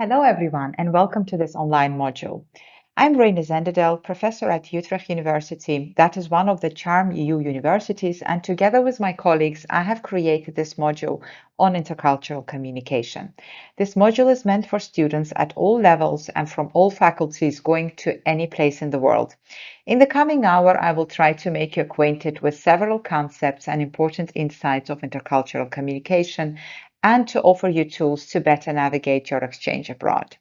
Hello, everyone, and welcome to this online module. I'm Reine Zendedel, professor at Utrecht University. That is one of the Charm EU universities, and together with my colleagues, I have created this module on intercultural communication. This module is meant for students at all levels and from all faculties going to any place in the world. In the coming hour, I will try to make you acquainted with several concepts and important insights of intercultural communication and to offer you tools to better navigate your exchange abroad.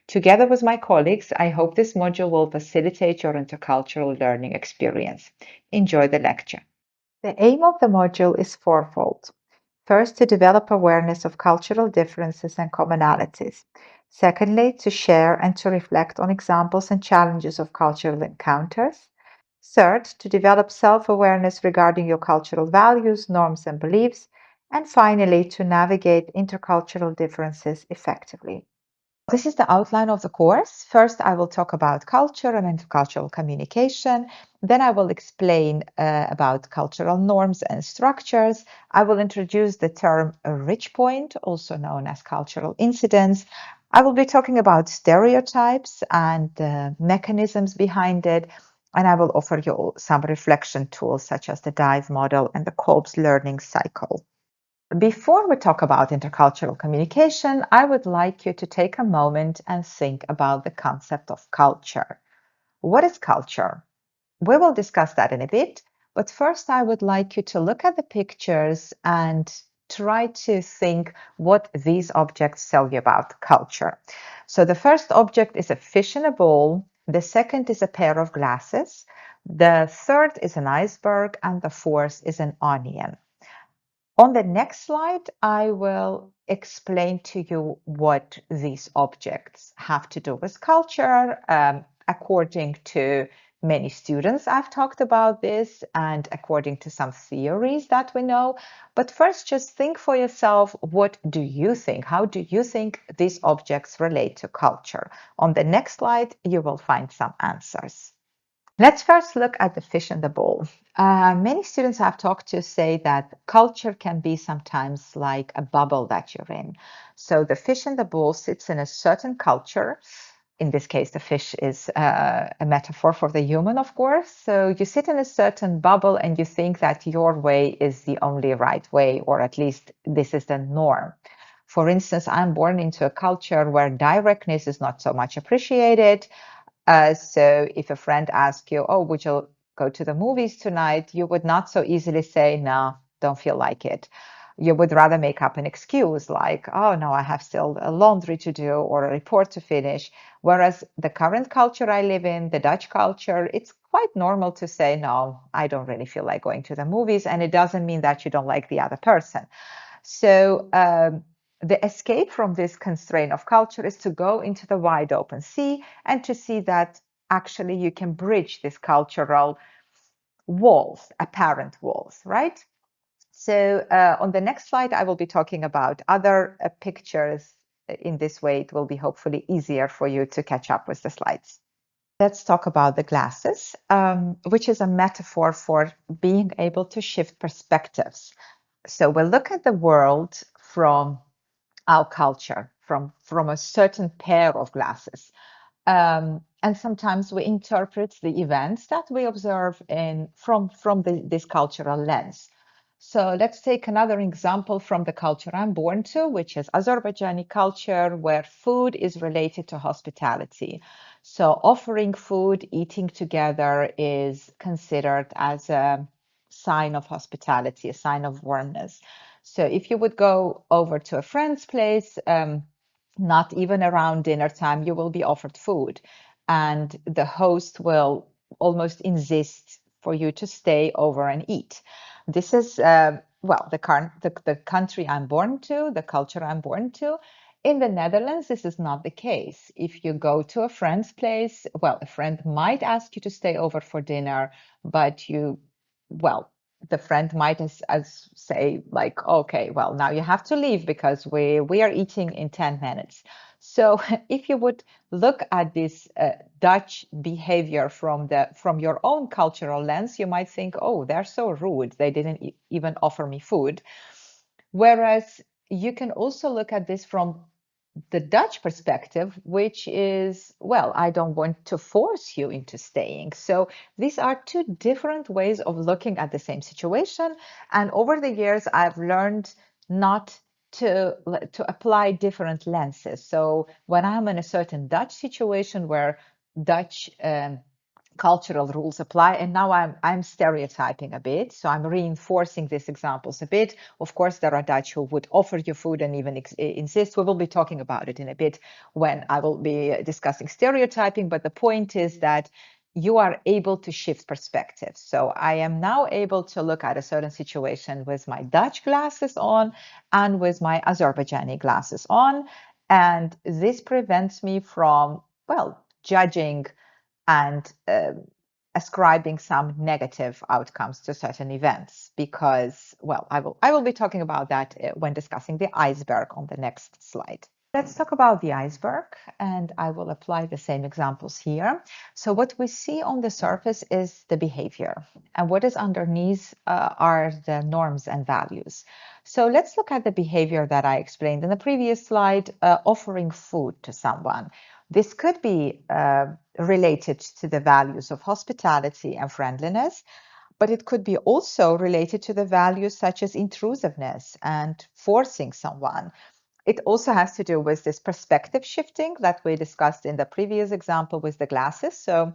Together with my colleagues, I hope this module will facilitate your intercultural learning experience. Enjoy the lecture. The aim of the module is fourfold. First, to develop awareness of cultural differences and commonalities. Secondly, to share and to reflect on examples and challenges of cultural encounters. Third, to develop self-awareness regarding your cultural values, norms, and beliefs. And finally, to navigate intercultural differences effectively. This is the outline of the course. First, I will talk about culture and intercultural communication. Then I will explain about cultural norms and structures. I will introduce the term rich point, also known as cultural incidents. I will be talking about stereotypes and mechanisms behind it. And I will offer you some reflection tools such as the DIVE model and the Kolb's learning cycle. Before we talk about intercultural communication, I would like you to take a moment and think about the concept of culture. What is culture? We will discuss that in a bit, but first I would like you to look at the pictures and try to think what these objects tell you about culture. So the first object is a fish in a bowl, the second is a pair of glasses, the third is an iceberg, and the fourth is an onion. On the next slide, I will explain to you what these objects have to do with culture. According to many students, I've talked about this, and according to some theories that we know. But first, just think for yourself, what do you think? How do you think these objects relate to culture? On the next slide, you will find some answers. Let's first look at the fish in the bowl. Many students I've talked to say that culture can be sometimes like a bubble that you're in. So the fish in the bowl sits in a certain culture. In this case, the fish is a metaphor for the human, of course. So you sit in a certain bubble and you think that your way is the only right way, or at least this is the norm. For instance, I'm born into a culture where directness is not so much appreciated. So if a friend asks you, oh, would you go to the movies tonight? You would not so easily say, no, don't feel like it. You would rather make up an excuse like, oh, no, I have still a laundry to do or a report to finish. Whereas the current culture I live in, the Dutch culture, it's quite normal to say, no, I don't really feel like going to the movies. And it doesn't mean that you don't like the other person. So the escape from this constraint of culture is to go into the wide open sea and to see that actually you can bridge these cultural walls, apparent walls, right? So on the next slide, I will be talking about other pictures. In this way, it will be hopefully easier for you to catch up with the slides. Let's talk about the glasses, which is a metaphor for being able to shift perspectives. So we'll look at the world from our culture, from a certain pair of glasses. And sometimes we interpret the events that we observe from this cultural lens. So let's take another example from the culture I'm born to, which is Azerbaijani culture, where food is related to hospitality. So offering food, eating together is considered as a sign of hospitality, a sign of warmness. So if you would go over to a friend's place, not even around dinner time, you will be offered food. And the host will almost insist for you to stay over and eat. This is, well, the country I'm born to, the culture I'm born to. In the Netherlands, this is not the case. If you go to a friend's place, well, a friend might ask you to stay over for dinner, but well, the friend might as say like, okay, well, now you have to leave because we are eating in 10 minutes. So if you would look at this Dutch behavior from your own cultural lens, you might think, oh, they're so rude. They didn't even offer me food. Whereas you can also look at this from the Dutch perspective, which is, well, I don't want to force you into staying. So these are two different ways of looking at the same situation. And over the years, I've learned not to apply different lenses. So when I'm in a certain Dutch situation where Dutch cultural rules apply, and now I'm stereotyping a bit, so I'm reinforcing these examples a bit. Of course, there are Dutch who would offer you food and even insist. We will be talking about it in a bit when I will be discussing stereotyping, but the point is that you are able to shift perspective. So I am now able to look at a certain situation with my Dutch glasses on and with my Azerbaijani glasses on, and this prevents me from, well, judging and ascribing some negative outcomes to certain events because, well, I will be talking about that when discussing the iceberg on the next slide. Let's talk about the iceberg, and I will apply the same examples here. So what we see on the surface is the behavior, and what is underneath are the norms and values. So let's look at the behavior that I explained in the previous slide, offering food to someone. This could be related to the values of hospitality and friendliness, but it could be also related to the values such as intrusiveness and forcing someone. It also has to do with this perspective shifting that we discussed in the previous example with the glasses. So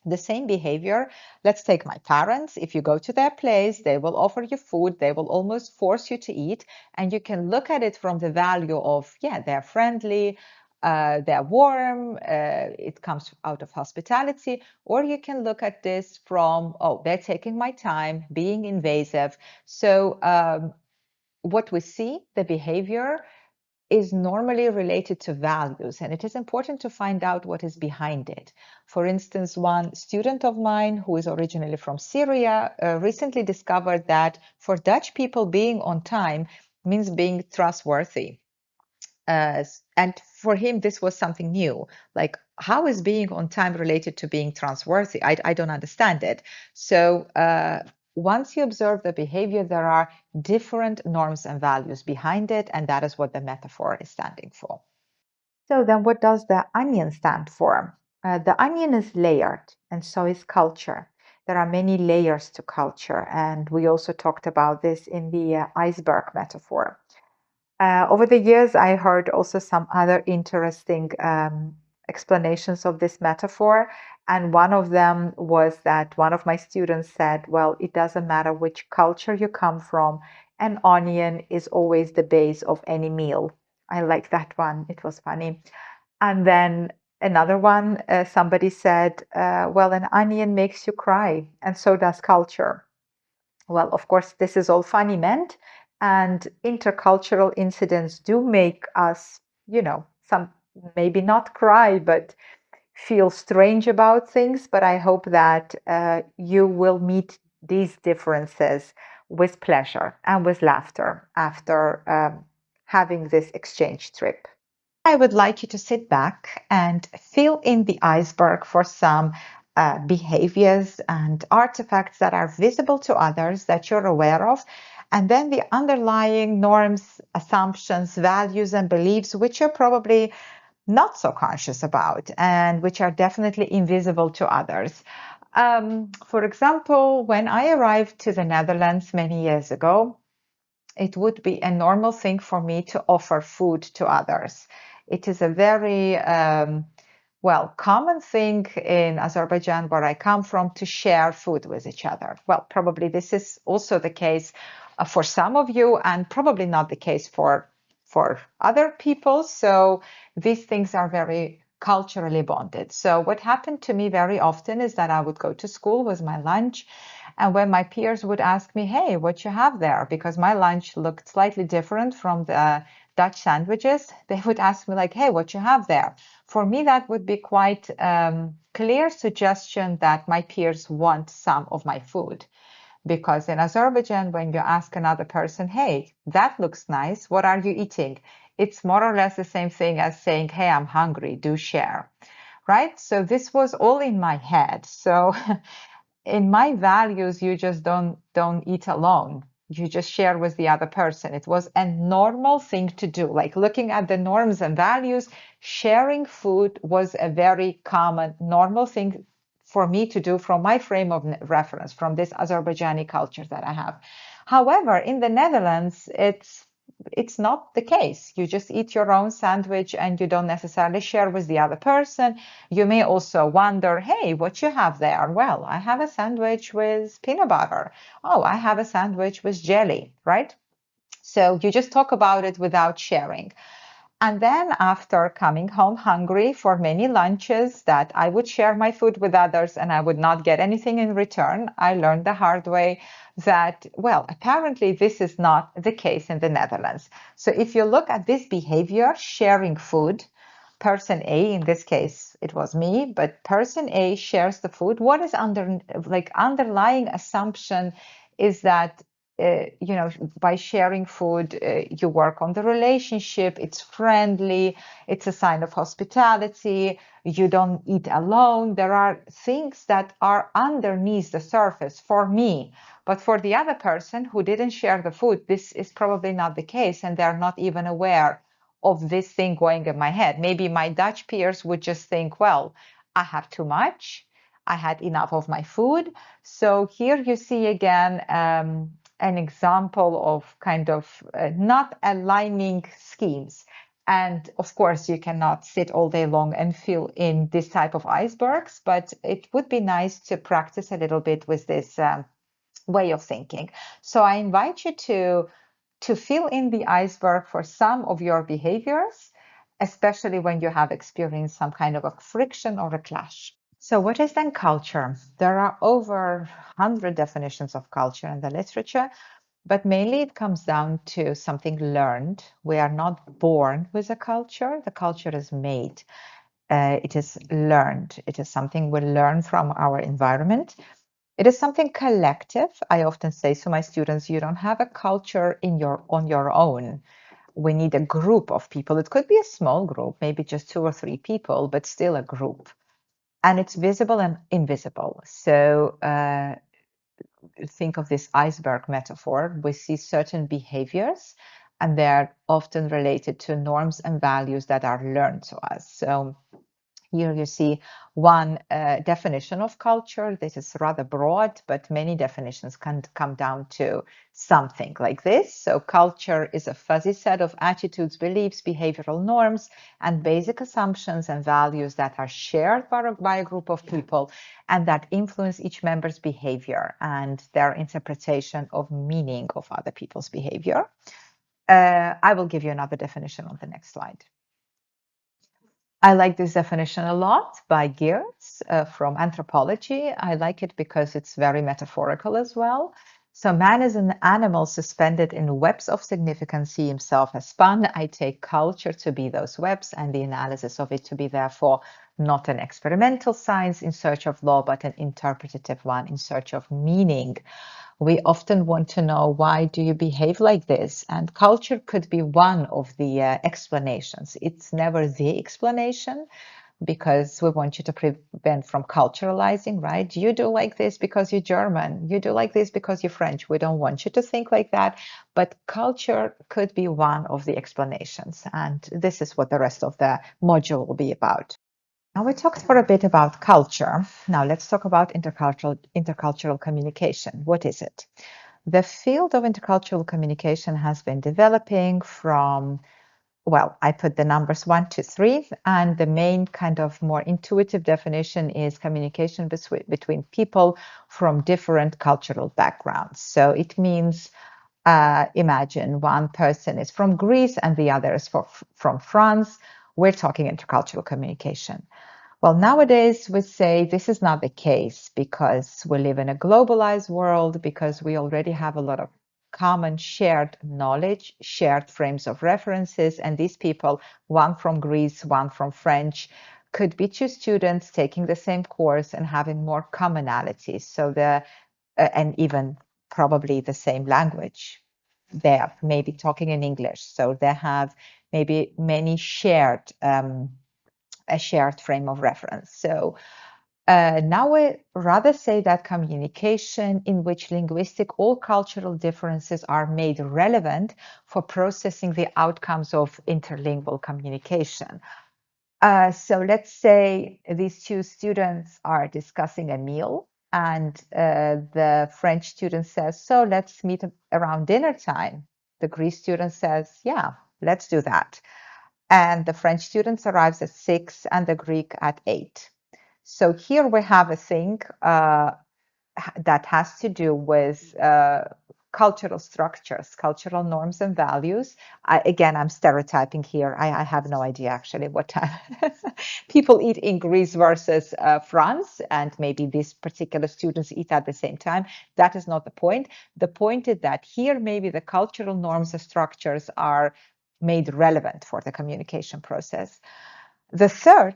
the same behavior. Let's take my parents. If you go to their place, they will offer you food. They will almost force you to eat. And you can look at it from the value of, yeah, they're friendly, they're warm, it comes out of hospitality. Or you can look at this from, oh, they're taking my time, being invasive. So what we see, the behavior, is normally related to values, and it is important to find out what is behind it. For instance, one student of mine who is originally from Syria recently discovered that for Dutch people, being on time means being trustworthy. And for him, this was something new. Like, how is being on time related to being trustworthy? I don't understand it. So once you observe the behavior, there are different norms and values behind it, and that is what the metaphor is standing for. So then what does the onion stand for? The onion is layered, and so is culture. There are many layers to culture, and we also talked about this in the iceberg metaphor. Over the years, I heard also some other interesting explanations of this metaphor. And one of them was that one of my students said, well, it doesn't matter which culture you come from, an onion is always the base of any meal. I like that one. It was funny. And then another one, somebody said, well, an onion makes you cry, and so does culture. Well, of course, this is all funny meant, and intercultural incidents do make us, some maybe not cry, but feel strange about things. But I hope that you will meet these differences with pleasure and with laughter after having this exchange trip. I would like you to sit back and fill in the iceberg for some behaviors and artifacts that are visible to others that you're aware of, and then the underlying norms, assumptions, values, and beliefs, which you're probably not so conscious about and which are definitely invisible to others. For example, when I arrived to the Netherlands many years ago, it would be a normal thing for me to offer food to others. It is a very common thing in Azerbaijan, where I come from, to share food with each other. Well, probably this is also the case for some of you, and probably not the case for other people. So these things are very culturally bonded. So what happened to me very often is that I would go to school with my lunch, and when my peers would ask me, hey, what you have there? Because my lunch looked slightly different from the Dutch sandwiches, they would ask me like, hey, what you have there? For me, that would be quite clear suggestion that my peers want some of my food. Because in Azerbaijan, when you ask another person, hey, that looks nice, what are you eating? It's more or less the same thing as saying, hey, I'm hungry, do share, right? So this was all in my head. So in my values, you just don't eat alone. you just share with the other person. It was a normal thing to do. Like looking at the norms and values, sharing food was a very common, normal thing for me to do from my frame of reference, from this Azerbaijani culture that I have. However, in the Netherlands, it's not the case. You just eat your own sandwich and you don't necessarily share with the other person. You may also wonder, hey, what you have there? Well, I have a sandwich with peanut butter. Oh, I have a sandwich with jelly, right? So you just talk about it without sharing. And then after coming home hungry for many lunches that I would share my food with others and I would not get anything in return, I learned the hard way that, well, apparently this is not the case in the Netherlands. So if you look at this behavior, sharing food, person A, in this case, it was me, but person A shares the food. What is underlying assumption is that by sharing food, you work on the relationship, it's friendly, it's a sign of hospitality, you don't eat alone. There are things that are underneath the surface for me. But for the other person who didn't share the food, this is probably not the case, and they're not even aware of this thing going in my head. Maybe my Dutch peers would just think, well, I have too much. I had enough of my food. So here you see again an example of kind of not aligning schemes. And of course, you cannot sit all day long and fill in this type of icebergs, but it would be nice to practice a little bit with this way of thinking. So I invite you to fill in the iceberg for some of your behaviors, especially when you have experienced some kind of a friction or a clash. So what is then culture? There are over 100 definitions of culture in the literature, but mainly it comes down to something learned. We are not born with a culture. The culture is made. It is learned. It is something we learn from our environment. It is something collective. I often say to my students, you don't have a culture on your own. We need a group of people. It could be a small group, maybe just 2 or 3 people, but still a group. And it's visible and invisible. So think of this iceberg metaphor. We see certain behaviors, and they're often related to norms and values that are learned to us. So here you see one definition of culture. This is rather broad, but many definitions can come down to something like this. So culture is a fuzzy set of attitudes, beliefs, behavioral norms, and basic assumptions and values that are shared by a group of people and that influence each member's behavior and their interpretation of meaning of other people's behavior. I will give you another definition on the next slide. I like this definition a lot by Geertz from anthropology. I like it because it's very metaphorical as well. So man is an animal suspended in webs of significance he himself has spun. I take culture to be those webs and the analysis of it to be therefore not an experimental science in search of law, but an interpretative one in search of meaning. We often want to know, why do you behave like this? And culture could be one of the explanations. It's never the explanation because we want you to prevent from culturalizing, right? You do like this because you're German. You do like this because you're French. We don't want you to think like that. But culture could be one of the explanations. And this is what the rest of the module will be about. Now we talked for a bit about culture. Now let's talk about intercultural communication. What is it? The field of intercultural communication has been developing from, well, I put the numbers 1 to 3, and the main kind of more intuitive definition is communication between people from different cultural backgrounds. So it means, imagine one person is from Greece and the other is from France. We're talking intercultural communication. Well, nowadays we say this is not the case because we live in a globalized world, because we already have a lot of common shared knowledge, shared frames of references, and these people, one from Greece, one from French, could be 2 students taking the same course and having more commonalities. So and even probably the same language. They're maybe talking in English, so they have maybe many a shared frame of reference. So Now I rather say that communication in which linguistic or cultural differences are made relevant for processing the outcomes of interlingual communication. So let's say these two students are discussing a meal, and the French student says, so let's meet around dinner time. The Greek student says, yeah, let's do that. And the French student arrives at 6 and the Greek at 8. So here we have a thing that has to do with cultural structures, cultural norms and values. Again, I'm stereotyping here. I have no idea actually what time people eat in Greece versus France, and maybe these particular students eat at the same time. That is not the point. The point is that here maybe the cultural norms and structures are made relevant for the communication process. The third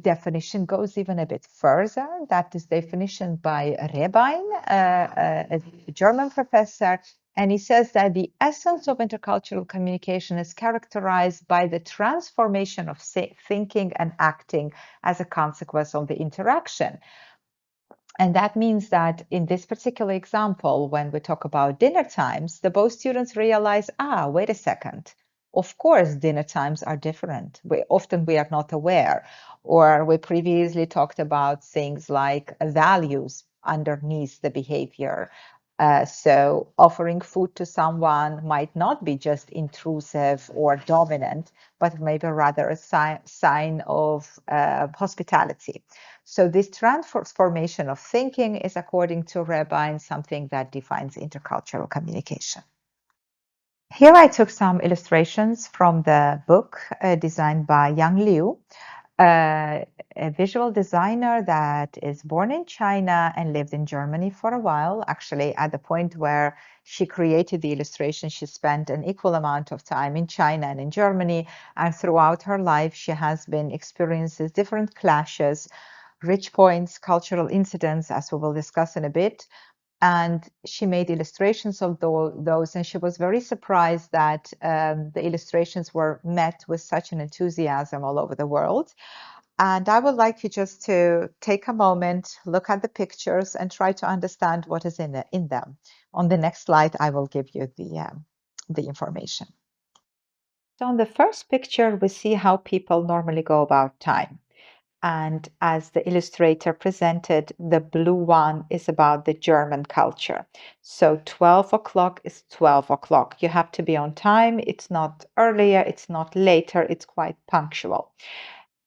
definition goes even a bit further. That is definition by Rebbein, a German professor, and he says that the essence of intercultural communication is characterized by the transformation of thinking and acting as a consequence of the interaction. And that means that in this particular example, when we talk about dinner times, the both students realize, wait a second. Of course, dinner times are different. We are not aware. Or we previously talked about things like values underneath the behavior. So offering food to someone might not be just intrusive or dominant, but maybe rather a sign of hospitality. So this transformation of thinking is, according to Rebbein, something that defines intercultural communication. Here I took some illustrations from the book designed by Yang Liu, a visual designer that is born in China and lived in Germany for a while. Actually, at the point where she created the illustration, she spent an equal amount of time in China and in Germany. And throughout her life, she has been experiencing different clashes, rich points, cultural incidents, as we will discuss in a bit. And she made illustrations of those, and she was very surprised that the illustrations were met with such an enthusiasm all over the world. And I would like you just to take a moment, look at the pictures, and try to understand what is in them. On the next slide, I will give you the information. So on the first picture, we see how people normally go about time. And as the illustrator presented, the blue one is about the German culture. So 12 o'clock is 12 o'clock. You have to be on time. It's not earlier, it's not later, it's quite punctual.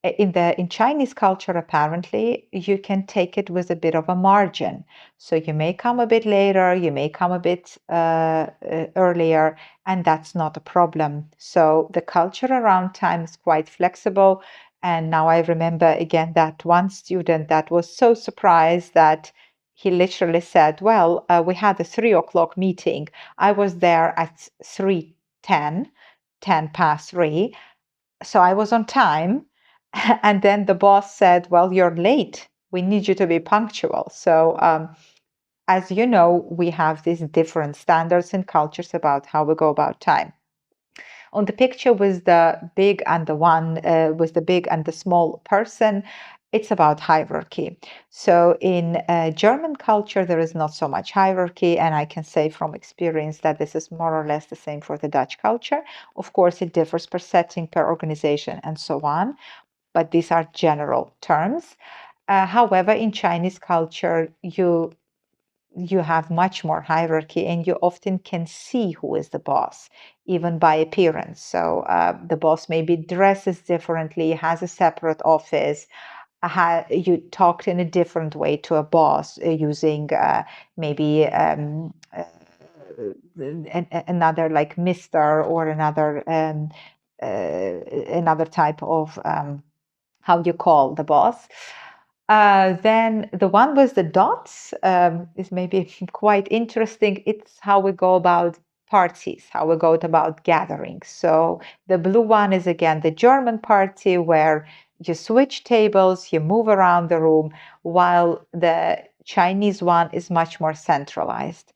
In Chinese culture, apparently, you can take it with a bit of a margin. So you may come a bit later, you may come a bit earlier, and that's not a problem. So the culture around time is quite flexible. And now I remember again that one student that was so surprised that he literally said, well, we had a 3 o'clock meeting. I was there at 3:10, 10 past 3. So I was on time. And then the boss said, well, you're late. We need you to be punctual. So, as you know, we have these different standards and cultures about how we go about time. On the picture with the big and the one with the big and the small person, it's about hierarchy. So in German culture, there is not so much hierarchy, and I can say from experience that this is more or less the same for the Dutch culture. Of course, it differs per setting, per organization, and so on, but these are general terms. However, in Chinese culture, you have much more hierarchy, and you often can see who is the boss, even by appearance. So the boss maybe dresses differently, has a separate office. You talked in a different way to a boss using maybe another like Mister or another type of how you call the boss. Then the one with the dots is maybe quite interesting. It's how we go about parties, how we go about gatherings. So the blue one is again the German party where you switch tables, you move around the room, while the Chinese one is much more centralized.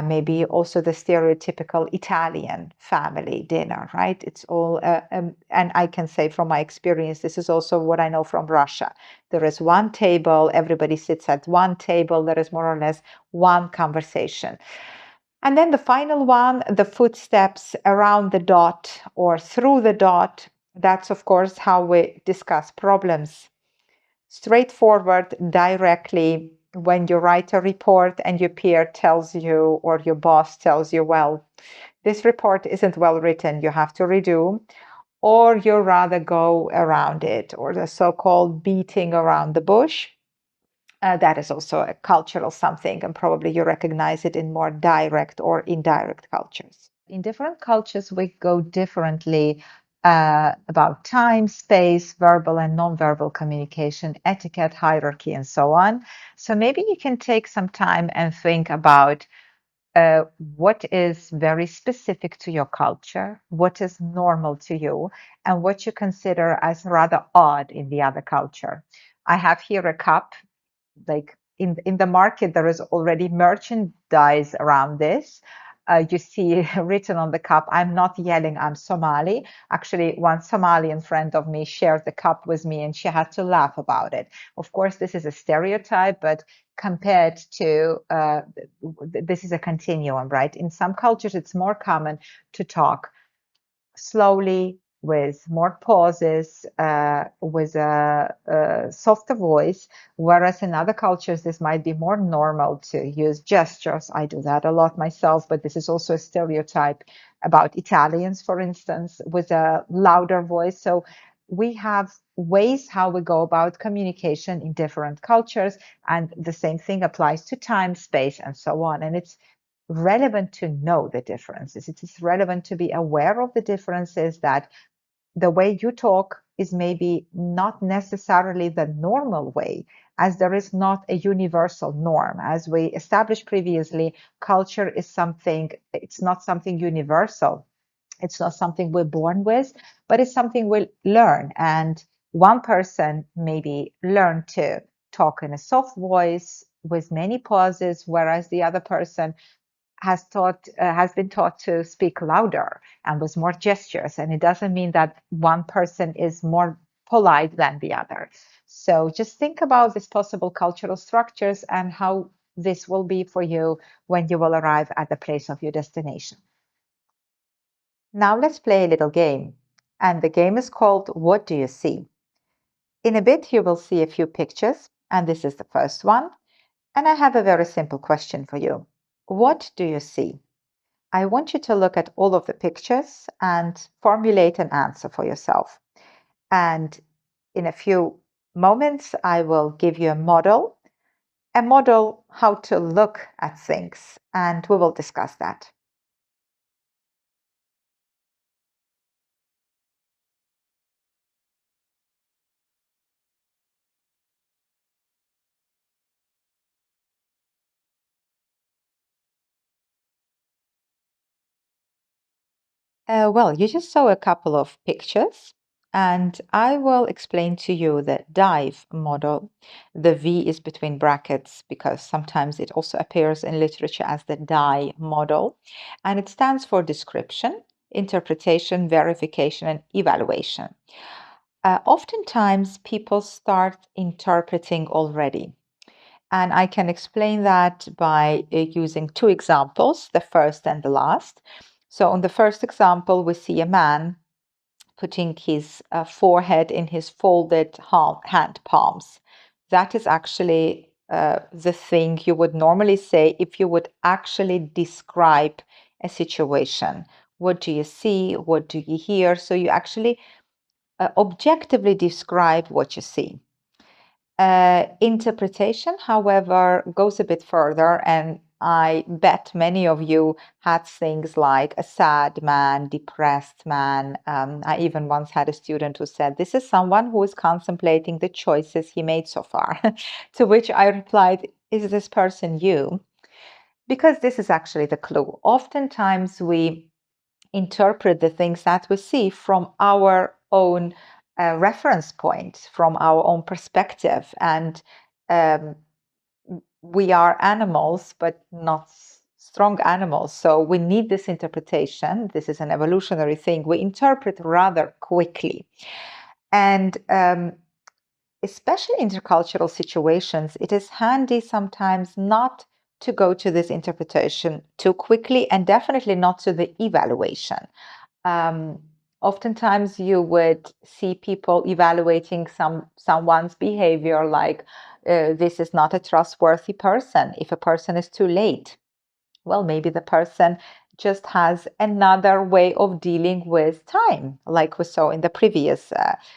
maybe also the stereotypical Italian family dinner, right? It's all, and I can say from my experience, this is also what I know from Russia. There is one table, everybody sits at one table, there is more or less one conversation. And then the final one, the footsteps around the dot or through the dot. That's, of course, how we discuss problems. Straightforward, directly. When you write a report and your peer tells you or your boss tells you, well, this report isn't well written, you have to redo, or you rather go around it, or the so-called beating around the bush. That is also a cultural something, and probably you recognize it in more direct or indirect cultures. In different cultures, we go differently about time, space, verbal and nonverbal communication, etiquette, hierarchy, and so on. So maybe you can take some time and think about what is very specific to your culture, what is normal to you, and what you consider as rather odd in the other culture. I have here a cup, like in the market there is already merchandise around this. You see written on the cup, I'm not yelling, I'm Somali. Actually, one Somalian friend of me shared the cup with me and she had to laugh about it. Of course, this is a stereotype, but compared to this is a continuum, right? In some cultures it's more common to talk slowly, with more pauses, with a softer voice, whereas in other cultures, this might be more normal to use gestures. I do that a lot myself, but this is also a stereotype about Italians, for instance, with a louder voice. So we have ways how we go about communication in different cultures, and the same thing applies to time, space, and so on. And it's relevant to know the differences. It is relevant to be aware of the differences, that the way you talk is maybe not necessarily the normal way, as there is not a universal norm. As we established previously, culture is something, it's not something universal. It's not something we're born with, but it's something we learn. And one person maybe learned to talk in a soft voice with many pauses, whereas the other person has been taught to speak louder and with more gestures. And it doesn't mean that one person is more polite than the other. So just think about these possible cultural structures and how this will be for you when you will arrive at the place of your destination. Now let's play a little game. And the game is called What Do You See? In a bit, you will see a few pictures, and this is the first one. And I have a very simple question for you. What do you see? I want you to look at all of the pictures and formulate an answer for yourself. And in a few moments, I will give you a model how to look at things, and we will discuss that. Well, you just saw a couple of pictures, and I will explain to you the dive model. The V is between brackets because sometimes it also appears in literature as the die model, and it stands for description, interpretation, verification, and evaluation. Oftentimes, people start interpreting already. And I can explain that by using two examples, the first and the last. So, on the first example, we see a man putting his forehead in his folded hand palms. That is actually the thing you would normally say if you would actually describe a situation. What do you see? What do you hear? So, you actually objectively describe what you see. Interpretation, however, goes a bit further, and I bet many of you had things like a sad man, depressed man. I even once had a student who said, "This is someone who is contemplating the choices he made so far." To which I replied, "Is this person you?" Because this is actually the clue. Oftentimes we interpret the things that we see from our own reference point, from our own perspective. And um, we are animals, but not strong animals, so we need this interpretation. This is an evolutionary thing. We interpret rather quickly. And especially in intercultural situations, it is handy sometimes not to go to this interpretation too quickly, and definitely not to the evaluation. Um, Oftentimes you would see people evaluating someone's behavior like this is not a trustworthy person if a person is too late. Well, maybe the person just has another way of dealing with time, like we saw in the previous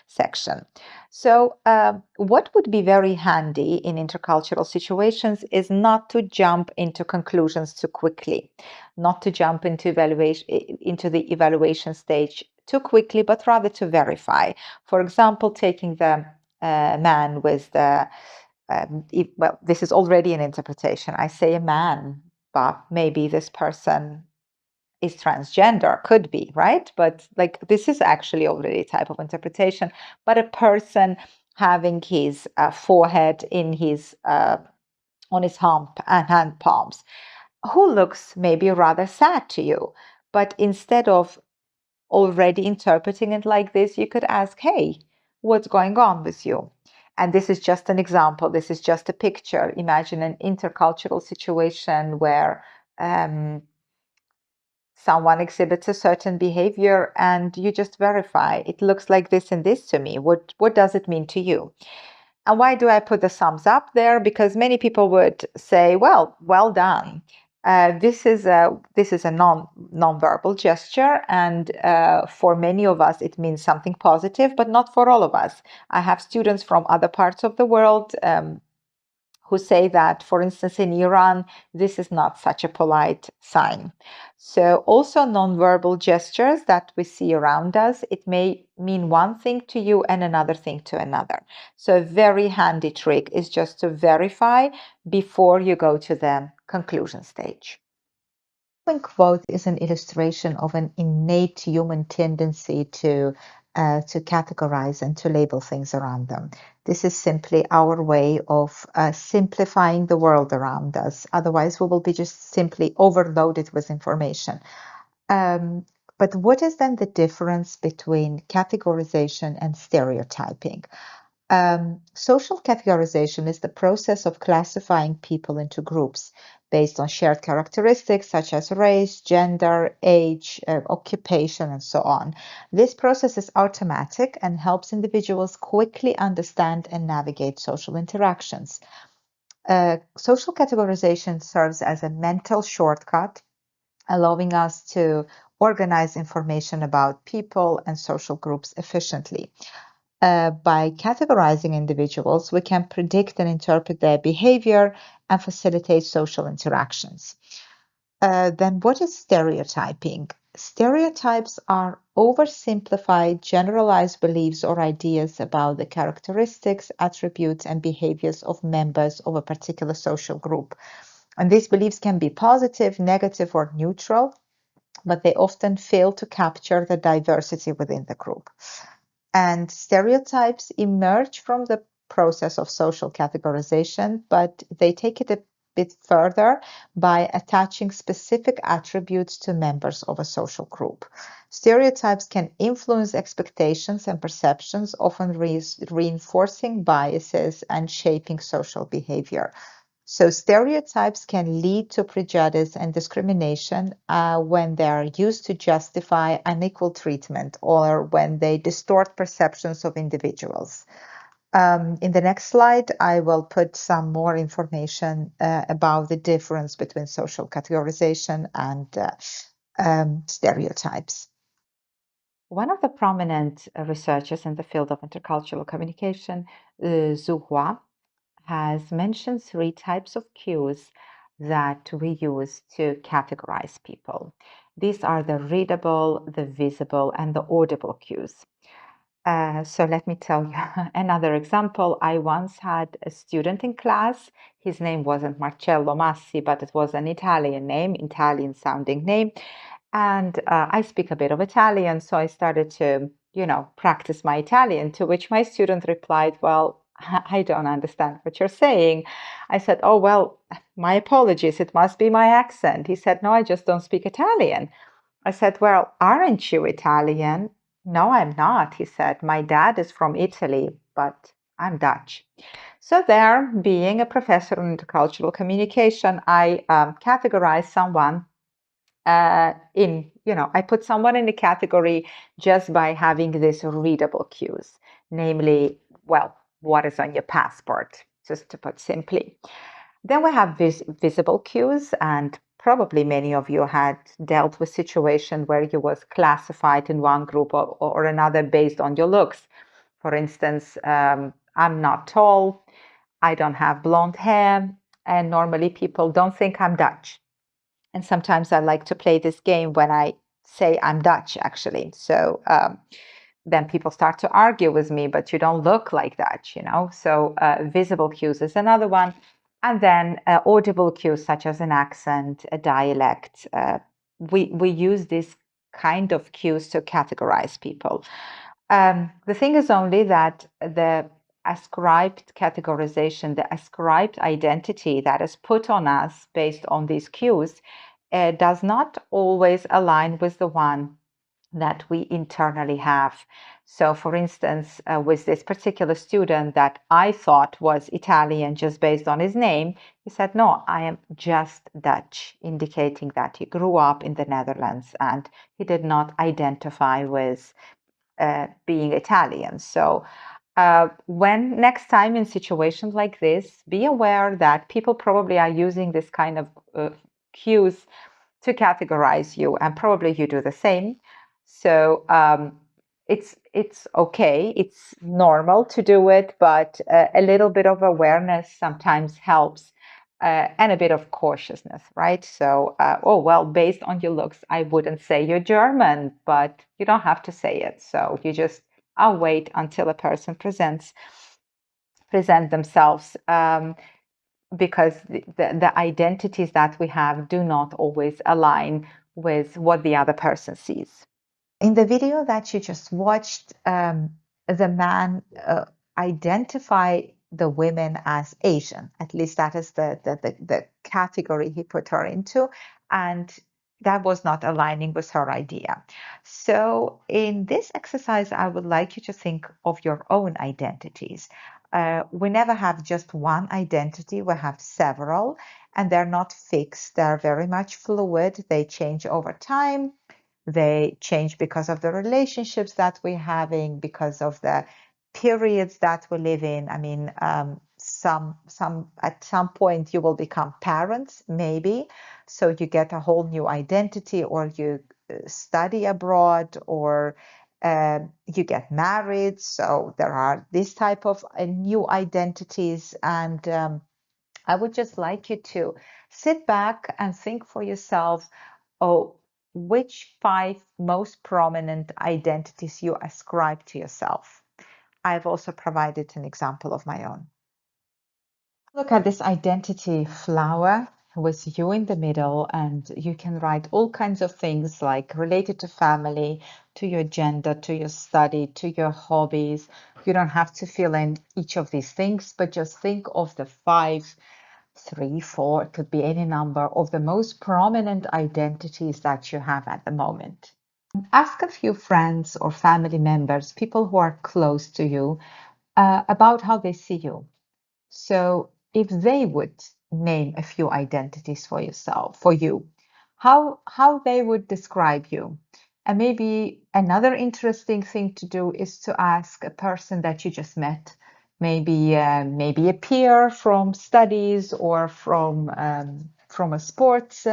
section. So, what would be very handy in intercultural situations is not to jump into conclusions too quickly, not to jump into the evaluation stage too quickly, but rather to verify. For example, taking the man with the well, this is already an interpretation. I say a man, but maybe this person is transgender, could be, right? But like this is actually already a type of interpretation. But a person having his forehead in his on his hump and hand palms, who looks maybe rather sad to you. But instead of already interpreting it like this, you could ask, hey, what's going on with you? And this is just an example. This is just a picture. Imagine an intercultural situation where someone exhibits a certain behavior and you just verify it looks like this and this to me. What does it mean to you? And why do I put the thumbs up there? Because many people would say, well done. This is a non-verbal gesture, and for many of us it means something positive, but not for all of us. I have students from other parts of the world who say that, for instance, in Iran, this is not such a polite sign. So also nonverbal gestures that we see around us, it may mean one thing to you and another thing to another. So a very handy trick is just to verify before you go to the conclusion stage. Quote is an illustration of an innate human tendency to categorize and to label things around them. This is simply our way of simplifying the world around us. Otherwise, we will be just simply overloaded with information. Um, but what is then the difference between categorization and stereotyping? Social categorization is the process of classifying people into groups based on shared characteristics such as race, gender, age, occupation, and so on. This process is automatic and helps individuals quickly understand and navigate social interactions. Social categorization serves as a mental shortcut, allowing us to organize information about people and social groups efficiently. By categorizing individuals, we can predict and interpret their behavior and facilitate social interactions. Then what is stereotyping? Stereotypes are oversimplified, generalized beliefs or ideas about the characteristics, attributes, and behaviors of members of a particular social group. And these beliefs can be positive, negative, or neutral, but they often fail to capture the diversity within the group. And stereotypes emerge from the process of social categorization, but they take it a bit further by attaching specific attributes to members of a social group. Stereotypes can influence expectations and perceptions, often reinforcing biases and shaping social behavior. So stereotypes can lead to prejudice and discrimination when they are used to justify unequal treatment or when they distort perceptions of individuals. In the next slide, I will put some more information about the difference between social categorization and stereotypes. One of the prominent researchers in the field of intercultural communication, Zhu Hua, has mentioned three types of cues that we use to categorize people. These are the readable, the visible, and the audible cues. So let me tell you another example. I once had a student in class. His name wasn't Marcello Massi, but it was an Italian name, Italian sounding name. And I speak a bit of Italian, so I started to, practice my Italian, to which my student replied, well, I don't understand what you're saying. I said, oh, well, my apologies. It must be my accent. He said, no, I just don't speak Italian. I said, well, aren't you Italian? No, I'm not. He said, my dad is from Italy, but I'm Dutch. So there, being a professor in intercultural communication, I categorize someone I put someone in a category just by having these readable cues, namely, well, what is on your passport, just to put simply. Then we have visible cues, and probably many of you had dealt with situation where you was classified in one group or another based on your looks. For instance, I'm not tall, I don't have blonde hair, and normally people don't think I'm Dutch. And sometimes I like to play this game when I say I'm Dutch, actually. So then people start to argue with me, but you don't look like Dutch, you know? So visible cues is another one. And then audible cues, such as an accent, a dialect. We use this kind of cues to categorize people. The thing is only that the ascribed categorization, the ascribed identity that is put on us based on these cues, does not always align with the one that we internally have. So, for instance, with this particular student that I thought was Italian just based on his name, he said, no, I am just Dutch, indicating that he grew up in the Netherlands and he did not identify with being Italian. So, when next time in situations like this, be aware that people probably are using this kind of cues to categorize you, and probably you do the same. So it's okay, it's normal to do it, but a little bit of awareness sometimes helps. And a bit of cautiousness, right? So, oh, well, based on your looks, I wouldn't say you're German, but you don't have to say it. So you just, I'll wait until a person present themselves, because the identities that we have do not always align with what the other person sees. In the video that you just watched, the man identify the women as Asian. At least that is the category he put her into, and that was not aligning with her idea. So in this exercise, I would like you to think of your own identities. We never have just one identity, we have several, and they're not fixed. They're very much fluid. They change over time. They change because of the relationships that we're having, because of the periods that we live in. I mean, some at some point you will become parents, maybe, so you get a whole new identity, or you study abroad, or you get married. So there are this type of new identities, and I would just like you to sit back and think for yourself, oh, which five most prominent identities you ascribe to yourself. I've also provided an example of my own. Look at this identity flower with you in the middle, and you can write all kinds of things like related to family, to your gender, to your study, to your hobbies. You don't have to fill in each of these things, but just think of the five, three, four, it could be any number of the most prominent identities that you have at the moment. Ask a few friends or family members, people who are close to you, about how they see you. So if they would name a few identities for yourself, for you, how they would describe you. And maybe another interesting thing to do is to ask a person that you just met, maybe a peer from studies, or from a sports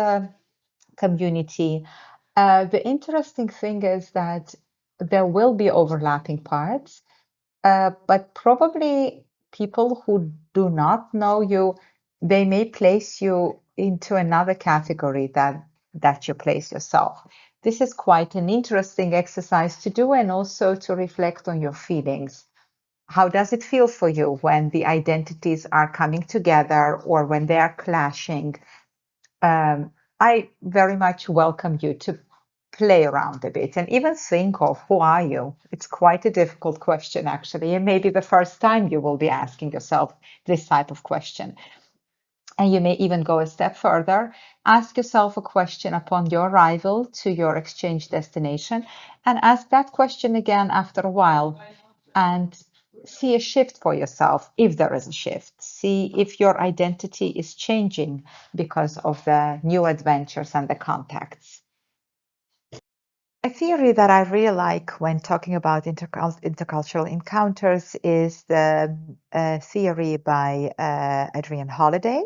community. The interesting thing is that there will be overlapping parts, but probably people who do not know you, they may place you into another category that you place yourself. This is quite an interesting exercise to do, and also to reflect on your feelings. How does it feel for you when the identities are coming together or when they are clashing? I very much welcome you to play around a bit and even think of who are you? It's quite a difficult question, actually. And maybe the first time you will be asking yourself this type of question. And you may even go a step further, ask yourself a question upon your arrival to your exchange destination, and ask that question again after a while and see a shift for yourself if there is a shift. See if your identity is changing because of the new adventures and the contacts. A theory that I really like when talking about intercultural encounters is the theory by Adrian Holiday.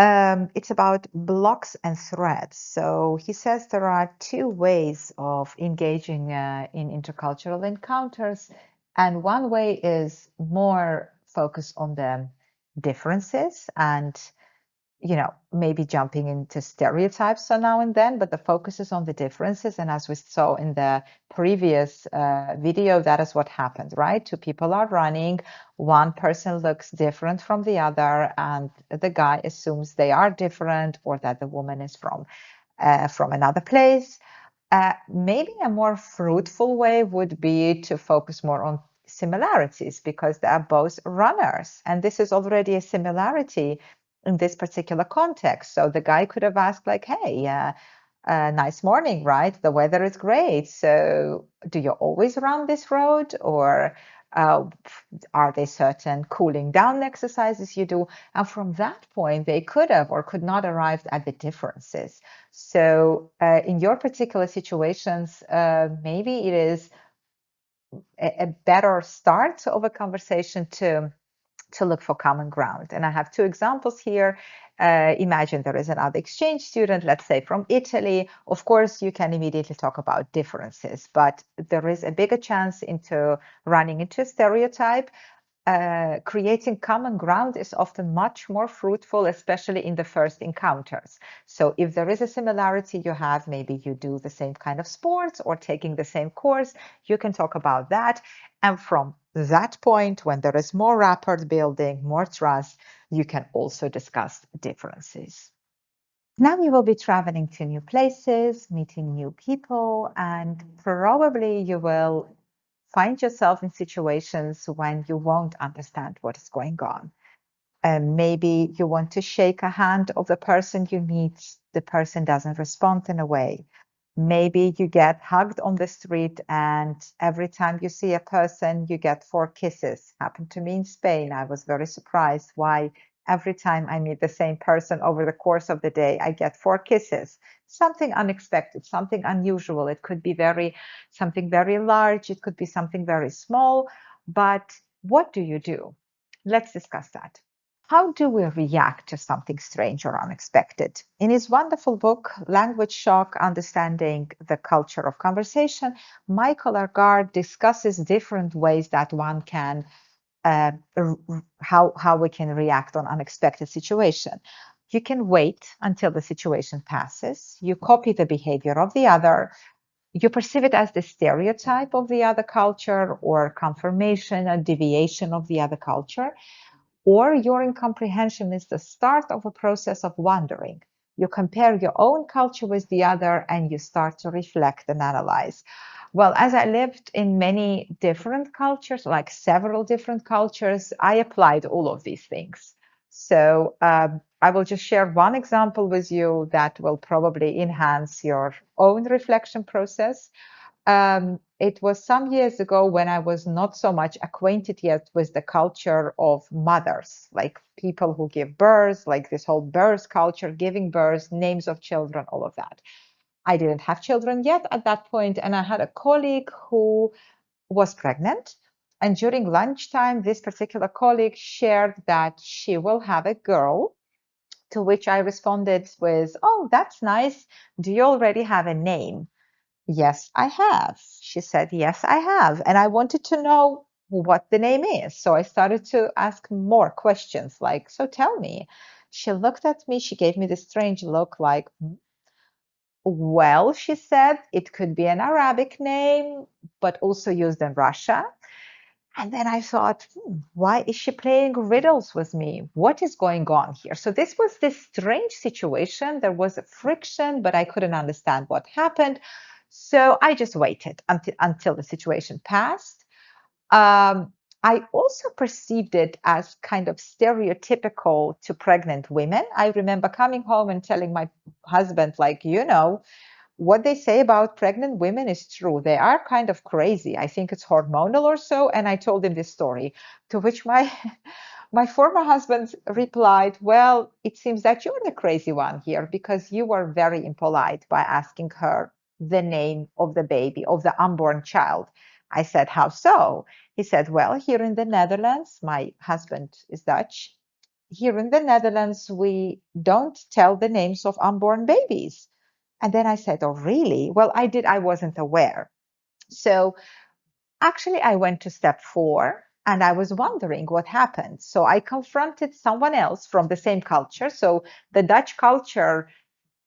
It's about blocks and threads. So he says there are two ways of engaging in intercultural encounters, and one way is more focused on the differences and maybe jumping into stereotypes so now and then, but the focus is on the differences. And as we saw in the previous video, that is what happened, right? Two people are running, one person looks different from the other, and the guy assumes they are different or that the woman is from another place. Maybe a more fruitful way would be to focus more on similarities because they are both runners. And this is already a similarity in this particular context. So the guy could have asked, like, hey, nice morning, right? The weather is great. So do you always run this road, or are there certain cooling down exercises you do? And from that point, they could have or could not arrive at the differences. So in your particular situations, maybe it is a better start of a conversation to look for common ground. And I have two examples here. Imagine there is another exchange student, let's say from Italy. Of course, you can immediately talk about differences, but there is a bigger chance into running into a stereotype. Creating common ground is often much more fruitful, especially in the first encounters. So if there is a similarity you have, maybe you do the same kind of sports or taking the same course, you can talk about that. And from that point, when there is more rapport building, more trust, you can also discuss differences. Now you will be traveling to new places, meeting new people, and probably you will find yourself in situations when you won't understand what is going on. Maybe you want to shake a hand of the person you meet, the person doesn't respond in a way. Maybe you get hugged on the street, and every time you see a person, you get 4 kisses. Happened to me in Spain. I was very surprised why every time I meet the same person over the course of the day, I get 4 kisses. Something unexpected, something unusual. It could be something very large. It could be something very small. But what do you do? Let's discuss that. How do we react to something strange or unexpected? In his wonderful book, Language Shock, Understanding the Culture of Conversation, Michael Argard discusses different ways that one can, how we can react on unexpected situation. You can wait until the situation passes. You copy the behavior of the other. You perceive it as the stereotype of the other culture or confirmation, a deviation of the other culture, or your incomprehension is the start of a process of wondering. You compare your own culture with the other and you start to reflect and analyze. Well, as I lived in many different cultures, like several different cultures, I applied all of these things. So I will just share one example with you that will probably enhance your own reflection process. It was some years ago when I was not so much acquainted yet with the culture of mothers, like people who give birth, like this whole birth culture, giving birth, names of children, all of that. I didn't have children yet at that point, and I had a colleague who was pregnant. And during lunchtime, this particular colleague shared that she will have a girl, to which I responded with, "Oh, that's nice. Do you already have a name?" "Yes, I have." She said, "Yes, I have." And I wanted to know what the name is. So I started to ask more questions like, "So tell me." She looked at me. She gave me this strange look like, "Well," she said, "it could be an Arabic name, but also used in Russia. And then I thought, why is she playing riddles with me? What is going on here? So this was this strange situation. There was a friction, but I couldn't understand what happened. So I just waited until the situation passed. Um, I also perceived it as kind of stereotypical to pregnant women. I remember coming home and telling my husband, like, what they say about pregnant women is true. They are kind of crazy. I think it's hormonal or so. And I told him this story, to which my my former husband replied, "Well, it seems that you're the crazy one here because you were very impolite by asking her the name of the baby, of the unborn child." I said, "How so?" He said, "Well, here in the Netherlands, my husband is Dutch. Here in the Netherlands, we don't tell the names of unborn babies." And then I said, "Oh, really?" Well, I wasn't aware. So actually, I went to step four and I was wondering what happened. So I confronted someone else from the same culture. So the Dutch culture,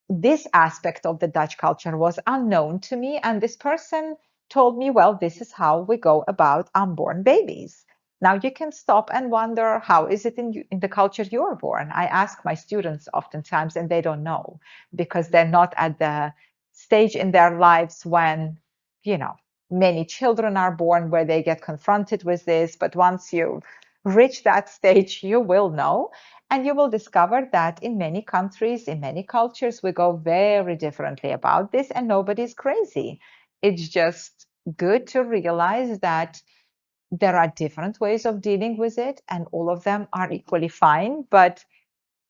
this aspect of the Dutch culture was unknown to me. And this person told me, well, this is how we go about unborn babies. Now you can stop and wonder, how is it in the culture you're born? I ask my students oftentimes, and they don't know because they're not at the stage in their lives when, you know, many children are born where they get confronted with this. But once you reach that stage, you will know. And you will discover that in many countries, in many cultures, we go very differently about this, and nobody's crazy. It's just good to realize that there are different ways of dealing with it, and all of them are equally fine. But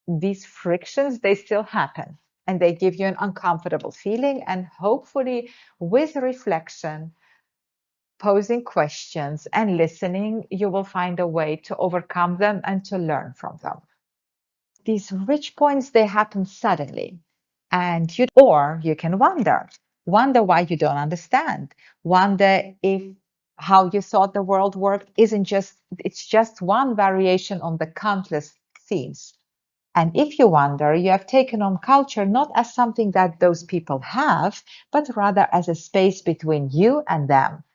these frictions, they still happen, and they give you an uncomfortable feeling. And hopefully, with reflection, posing questions, and listening, you will find a way to overcome them and to learn from them. These rich points, they happen suddenly, and you can wonder why you don't understand, wonder if how you thought the world worked isn't just it's just one variation on the countless themes. And if you wonder, you have taken on culture not as something that those people have, but rather as a space between you and them,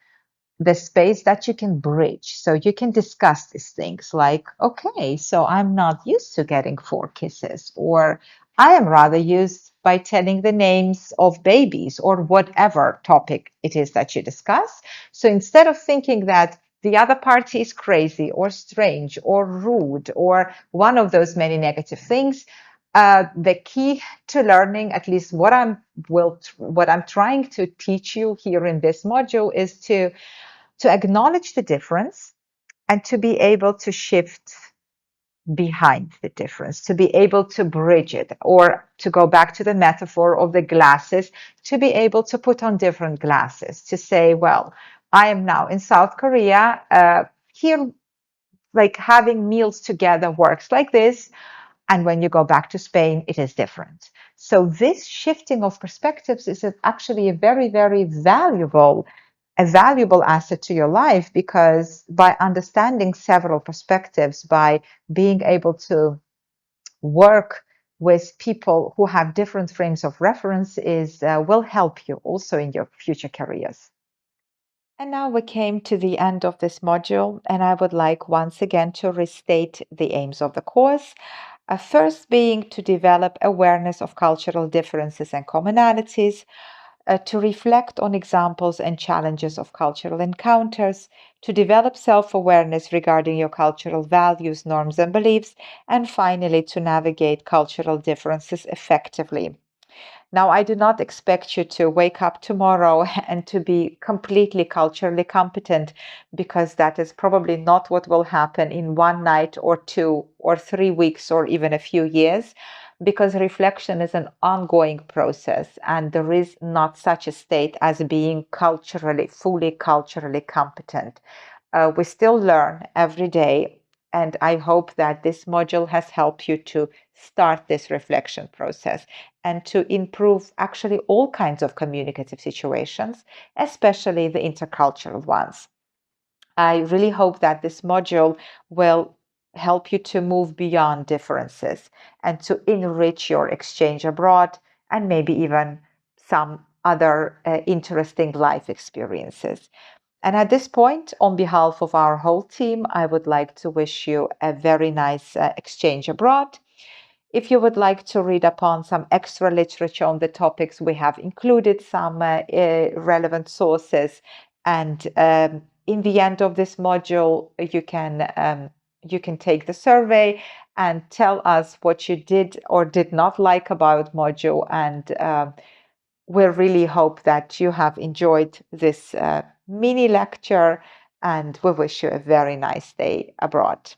the space that you can bridge. So you can discuss these things like, okay, so I'm not used to getting four kisses, or I am rather used by telling the names of babies, or whatever topic it is that you discuss. So instead of thinking that the other party is crazy or strange or rude or one of those many negative things, the key to learning, at least what I'm trying to teach you here in this module, is to acknowledge the difference and to be able to shift behind the difference, to be able to bridge it, or to go back to the metaphor of the glasses, to be able to put on different glasses, to say, well, I am now in South Korea. Here, like having meals together works like this. And when you go back to Spain, it is different. So this shifting of perspectives is actually a valuable asset to your life, because by understanding several perspectives, by being able to work with people who have different frames of reference will help you also in your future careers. And now we came to the end of this module, and I would like once again to restate the aims of the course. First being to develop awareness of cultural differences and commonalities, to reflect on examples and challenges of cultural encounters, to develop self awareness regarding your cultural values, norms, and beliefs, and finally, to navigate cultural differences effectively. Now, I do not expect you to wake up tomorrow and to be completely culturally competent, because that is probably not what will happen in one night or 2 or 3 weeks or even a few years, because reflection is an ongoing process and there is not such a state as being fully culturally competent. We still learn every day, and I hope that this module has helped you to start this reflection process and to improve actually all kinds of communicative situations, especially the intercultural ones. I really hope that this module will help you to move beyond differences and to enrich your exchange abroad and maybe even some other interesting life experiences. And at this point, on behalf of our whole team, I would like to wish you a very nice exchange abroad. If you would like to read upon some extra literature on the topics, we have included some relevant sources. And in the end of this module, you can take the survey and tell us what you did or did not like about module. And we really hope that you have enjoyed this mini lecture, and we wish you a very nice day abroad.